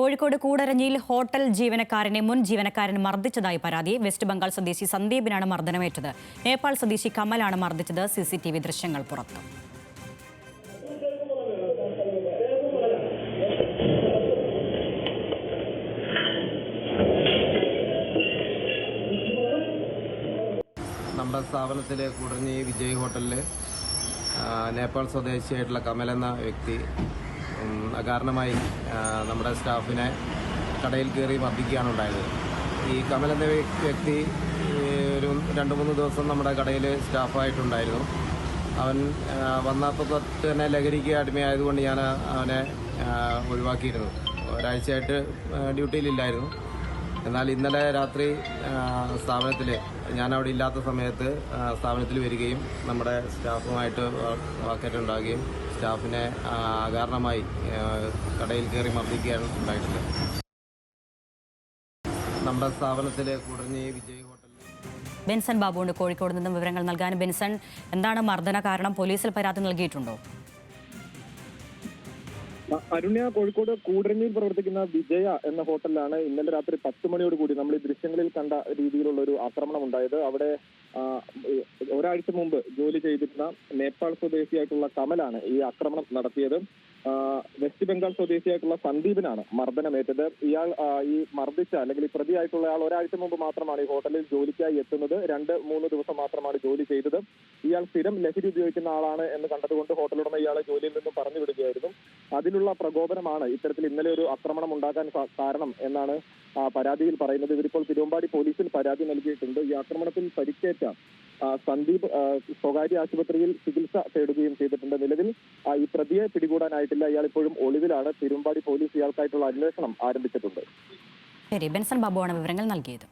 Kozhikode കൂടരഞ്ഞിയിൽ hotel ജീവനക്കാരനെ മുൻ ജീവനക്കാരൻ മർദ്ദിച്ചതായി പരാതി. വെസ്റ്റ് ബംഗാൾ സ്വദേശി സന്ദീപിനാണ് മർദ്ദനമേറ്റത്. നേപ്പാൾ സ്വദേശി കമലാണ് മർദ്ദിച്ചത്. CCTV ദൃശ്യങ്ങൾ പുറത്തു. നമ്മുടെ സ്ഥാപനത്തിലെ കൂടരഞ്ഞി വിജയ് ഹോട്ടലിൽ നേപ്പാൾ സ്വദേശിയായിട്ടുള്ള കമൽ എന്ന വ്യക്തി അകാരണമായി നമ്മുടെ സ്റ്റാഫിനെ കടയിൽ കയറി മർദ്ദിക്കുകയാണ് ഉണ്ടായത്. ഈ കമൽ എന്ന വ്യക്തി ഒരു 2-3 ദിവസം നമ്മുടെ കടയിൽ സ്റ്റാഫായിട്ടുണ്ടായിരുന്നു. അവൻ വന്നപ്പോൾ തൊട്ട് തന്നെ ലഹരിക്ക് അടിമയായതുകൊണ്ട് ഞാൻ അവനെ ഒഴിവാക്കിയിരുന്നു. ഒരാഴ്ചയായിട്ട് ഡ്യൂട്ടിയിലില്ലായിരുന്നു. എന്നാൽ ഇന്നലെ രാത്രി സ്ഥാപനത്തിൽ ഞാനവിടെ ഇല്ലാത്ത സമയത്ത് സ്ഥാപനത്തിൽ വരികയും നമ്മുടെ സ്റ്റാഫുമായിട്ട് വാക്കേറ്റുണ്ടാകുകയും സ്റ്റാഫിനെ അകാരണമായി കടയിൽ കയറി മർദ്ദിക്കുകയാണ് ഉണ്ടായിട്ടുള്ളത്. നമ്മുടെ സ്ഥാപനത്തിലെ കൂടരഞ്ഞി വിജയ് ഹോട്ടലിൽ ബെൻസൺ ബാബുണ്ട് കോഴിക്കോട് നിന്നും വിവരങ്ങൾ നൽകാൻ. ബെൻസൺ, എന്താണ് മർദ്ദന കാരണം? പോലീസിൽ പരാതി നൽകിയിട്ടുണ്ടോ? അരുണ്യ, കോഴിക്കോട് കൂടരഞ്ഞിയിൽ പ്രവർത്തിക്കുന്ന വിജയ എന്ന ഹോട്ടലിലാണ് ഇന്നലെ രാത്രി 10 മണിയോടുകൂടി നമ്മൾ ഈ ദൃശ്യങ്ങളിൽ കണ്ട രീതിയിലുള്ള ഒരു ആക്രമണം ഉണ്ടായത്. അവിടെ ഒരാഴ്ച മുമ്പ് ജോലി ചെയ്തിരുന്ന നേപ്പാൾ സ്വദേശിയായിട്ടുള്ള കമലാണ് ഈ ആക്രമണം നടത്തിയത്. വെസ്റ്റ് ബംഗാൾ സ്വദേശിയായിട്ടുള്ള സന്ദീപിനാണ് മർദ്ദനമേറ്റത്. ഇയാൾ ഈ മർദ്ദിച്ച അല്ലെങ്കിൽ ഈ പ്രതിയായിട്ടുള്ള ആൾ ഒരാഴ്ച മുമ്പ് മാത്രമാണ് ഈ ഹോട്ടലിൽ ജോലിക്കായി എത്തുന്നത്. 2-3 ദിവസം മാത്രമാണ് ജോലി ചെയ്തത്. ഇയാൾ സ്ഥിരം ലഹരി ഉപയോഗിക്കുന്ന ആളാണ് എന്ന് കണ്ടതുകൊണ്ട് ഹോട്ടൽ ഉടമ ഇയാളെ ജോലിയിൽ നിന്നും പറഞ്ഞു വിടുകയായിരുന്നു. അതിലുള്ള പ്രകോപനമാണ് ഇത്തരത്തിൽ ഇന്നലെ ഒരു ആക്രമണം ഉണ്ടാകാൻ കാരണം എന്നാണ് പരാതിയിൽ പറയുന്നത്. ഇവരിപ്പോൾ തിരുവമ്പാടി പോലീസിൽ പരാതി നൽകിയിട്ടുണ്ട്. ഈ ആക്രമണത്തിൽ പരിക്കേറ്റ സന്ദീപ് സ്വകാര്യ ആശുപത്രിയിൽ ചികിത്സ തേടുകയും ചെയ്തിട്ടുണ്ട്. നിലവിൽ ഈ പ്രതിയെ പിടികൂടാനായിട്ടില്ല. ഇയാൾ ഇപ്പോഴും ഒളിവിലാണ്. തിരുവമ്പാടി പോലീസ് ഇയാൾക്കായിട്ടുള്ള അന്വേഷണം ആരംഭിച്ചിട്ടുണ്ട്. ശരി, ബെൻസൺ ബാബുവാണ് വിവരങ്ങൾ നൽകിയത്.